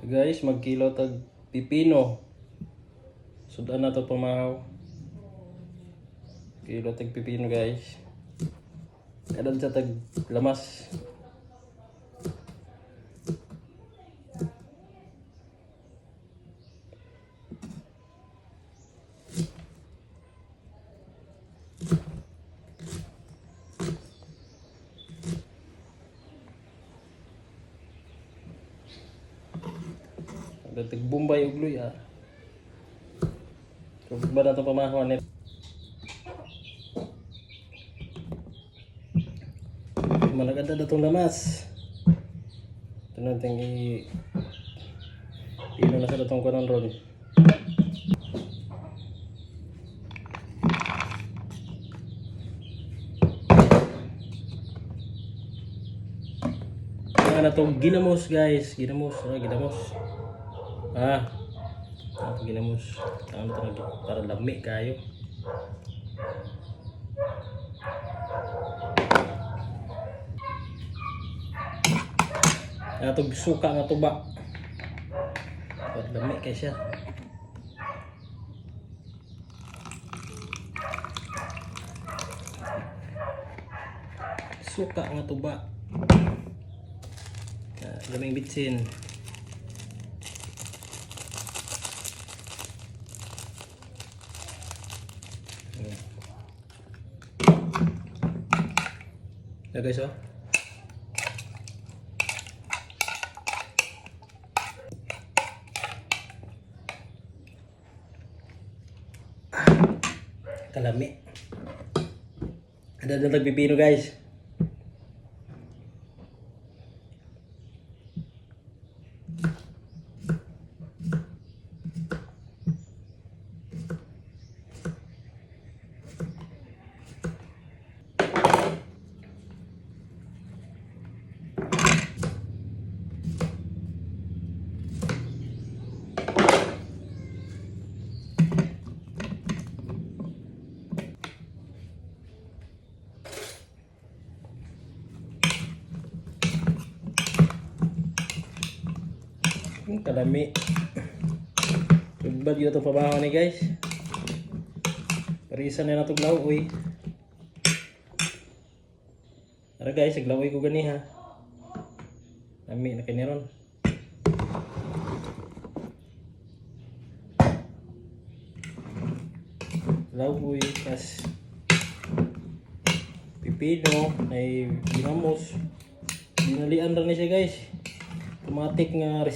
Guys, magkilo tag pipino. Sudan na to pamahaw. Kilo tag pipino guys. Kadang sa tag lamas. Tag Bombay ug luya. Kung ba na ito pamahawan nito? Malaganda na itong lamas. Ito natin ino na sa itong kanon ron. Ito na itong ginamos guys. Ginamos. Ginamos. Ano ito para lami kayo. Atog suka nga tuba. Para lami kay siya. Suka nga tuba. Laming bitsin. Ya guys, oh. Kalami. Ada pipino guys. Kalami. Tubad yun itong pabaho ni guys. Parisan na itong lawoy. Tara guys, naglawoy ko gani ha. Lami na kaniron. Lawoy, kas pipino, ay ginamos. Dinalian rin siya guys. Automatic nga recipe.